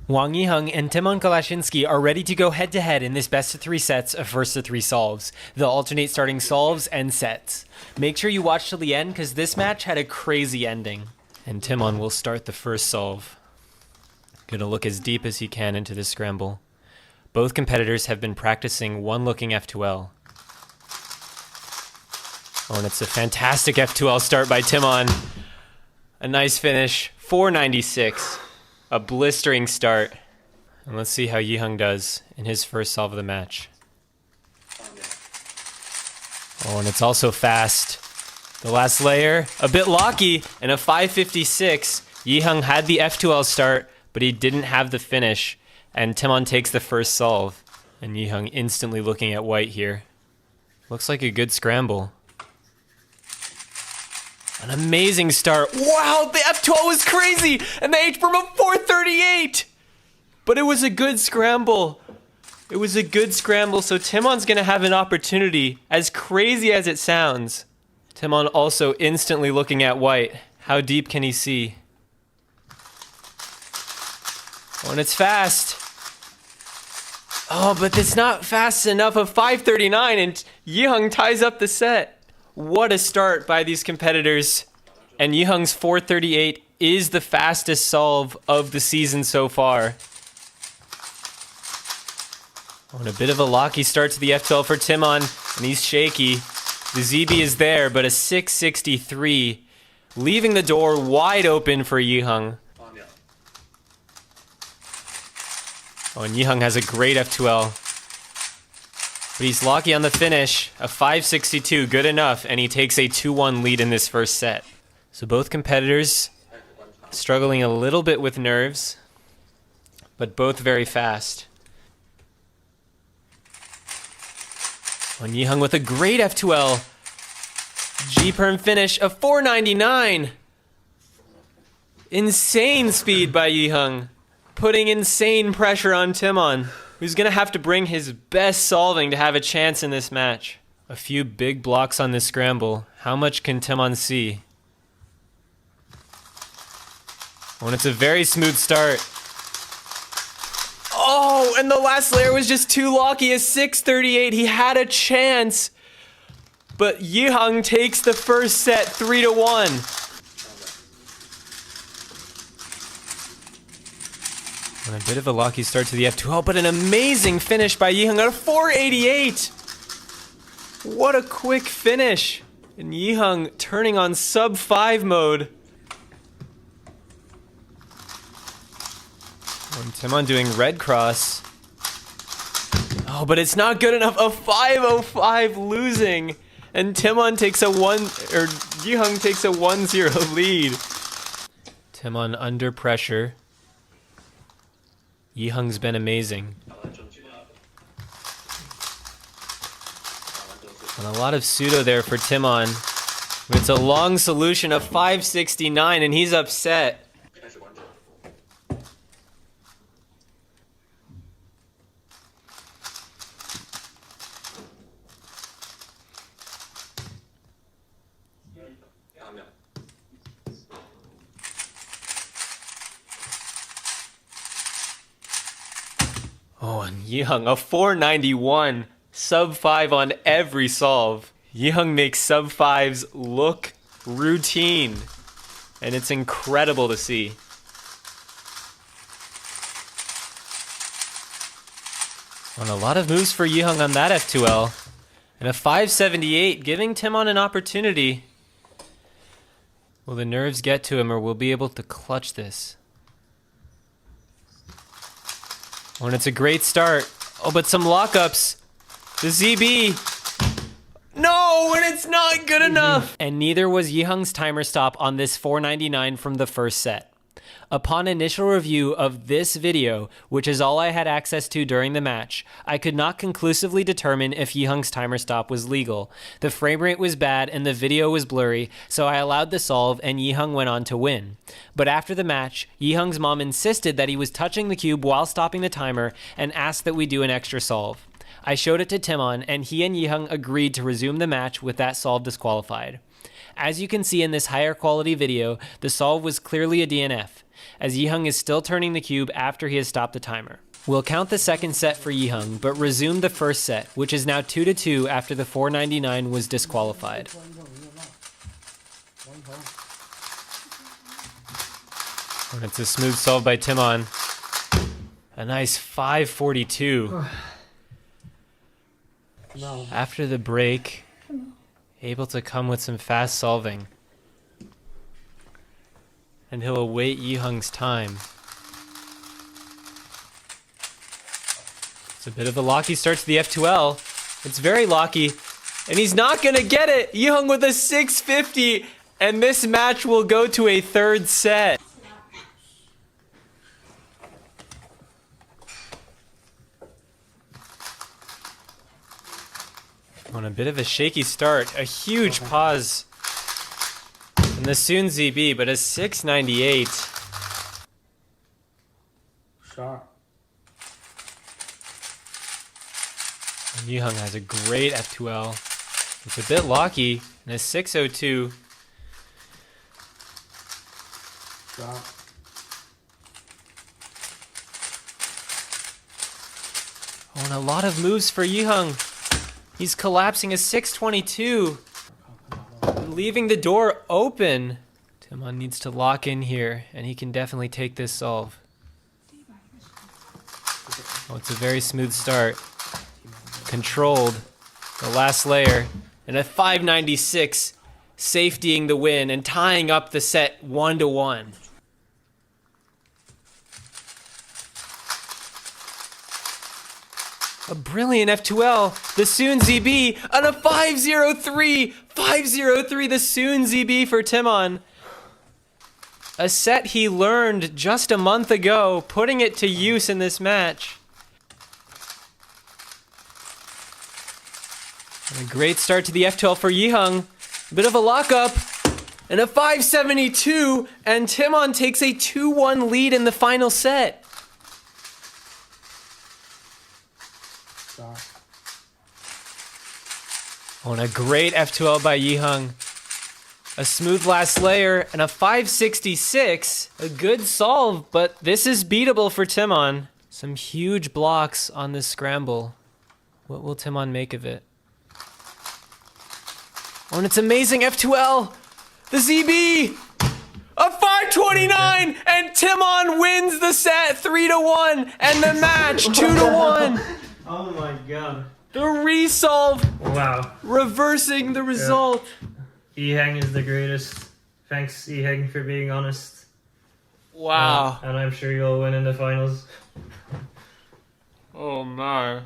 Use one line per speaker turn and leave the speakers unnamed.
Wang Yiheng and Tymon Kolasińsk are ready to go head-to-head in this best-of-3 sets of first-to-3 solves. They'll alternate starting solves and sets. Make sure you watch till the end, because this match had a crazy ending. And Tymon will start the first solve. Gonna look as deep as he can into this scramble. Both competitors have been practicing one-looking F2L. Oh, and it's a fantastic F2L start by Tymon. A nice finish, 496. A blistering start. And let's see how Yiheng does in his first solve of the match. Oh, and it's also fast. The last layer, a bit locky, and a 556. Yiheng had the F2L start, but he didn't have the finish. And Tymon takes the first solve. And Yiheng instantly looking at white here. Looks like a good scramble. An amazing start. Wow, the F12 was crazy! And the H from a 438! But it was a good scramble. It was a good scramble, so Tymon's gonna have an opportunity, as crazy as it sounds. Tymon also instantly looking at white. How deep can he see? Oh, and it's fast. Oh, but it's not fast enough. Of 539, and Yiheng ties up the set. What a start by these competitors. And Yiheng's 438 is the fastest solve of the season so far. Oh, and a bit of a locky start to the F12 for Tymon, and he's shaky. The ZB is there, but a 663, leaving the door wide open for Yiheng. Oh, and Yiheng has a great F2L. But he's locky on the finish, a 562, good enough, and he takes a 2-1 lead in this first set. So both competitors struggling a little bit with nerves, but both very fast. And Yiheng with a great F2L. G-perm finish, a 499. Insane speed by Yiheng, putting insane pressure on Tymon, who's going to have to bring his best solving to have a chance in this match. A few big blocks on this scramble. How much can Tymon see? Oh, and it's a very smooth start. Oh, and the last layer was just too locky. A 638. He had a chance. But Yiheng takes the first set 3-1. And a bit of a lucky start to the F2L, but an amazing finish by Yiheng at a 488. What a quick finish. And Yiheng turning on sub-5 mode. And Tymon doing red cross. Oh, but it's not good enough. A 505 losing. And Tymon takes a Yiheng takes a 1-0 lead. Tymon under pressure. Yiheng's been amazing. And a lot of pseudo there for Tymon. But it's a long solution of 569, and he's upset. Oh, and Yiheng, a 491, sub-5 on every solve. Yiheng makes sub-5s look routine, and it's incredible to see. And a lot of moves for Yiheng on that F2L. And a 578, giving Tymon an opportunity. Will the nerves get to him, or will be able to clutch this? Oh, and it's a great start. Oh, but some lockups. The ZB. No, and it's not good enough. And neither was Yiheng's timer stop on this 499 from the first set. Upon initial review of this video, which is all I had access to during the match, I could not conclusively determine if Yiheng's timer stop was legal. The frame rate was bad and the video was blurry, so I allowed the solve and Yiheng went on to win. But after the match, Yiheng's mom insisted that he was touching the cube while stopping the timer and asked that we do an extra solve. I showed it to Tymon and he and Yiheng agreed to resume the match with that solve disqualified. As you can see in this higher quality video, the solve was clearly a DNF, as Yiheng is still turning the cube after he has stopped the timer. We'll count the second set for Yiheng, but resume the first set, which is now 2-2 after the 499 was disqualified. And it's a smooth solve by Tymon. A nice 542. After the break, able to come with some fast solving. And he'll await Yiheng's time. It's a bit of a locky start to the F2L. It's very locky. And he's not going to get it. Yiheng with a 650. And this match will go to a third set. On a bit of a shaky start, a huge pause in the soon ZB, but a 698.
Sharp.
And Yiheng has a great F2L. It's a bit locky, and a 602.
Sharp.
Oh, and a lot of moves for Yiheng. He's collapsing a 622, leaving the door open. Tymon needs to lock in here, and he can definitely take this solve. Oh, it's a very smooth start. Controlled. The last layer, and a 596, safetying the win and tying up the set 1-1. A brilliant F2L, the Soon ZB, and a 503! 503, the Soon ZB for Tymon. A set he learned just a month ago, putting it to use in this match. And a great start to the F2L for Yiheng. A bit of a lockup, and a 572, and Tymon takes a 2-1 lead in the final set. Oh, and a great F2L by Yiheng. A smooth last layer and a 566. A good solve, but this is beatable for Tymon. Some huge blocks on this scramble. What will Tymon make of it? Oh, and it's amazing F2L. The ZB. A 529, and Tymon wins the set 3-1, and the match 2-1.
Oh my god.
The resolve.
Wow.
Reversing the result.
Yiheng is the greatest. Thanks, Yiheng, for being honest.
Wow.
And I'm sure you'll win in the finals.
Oh my.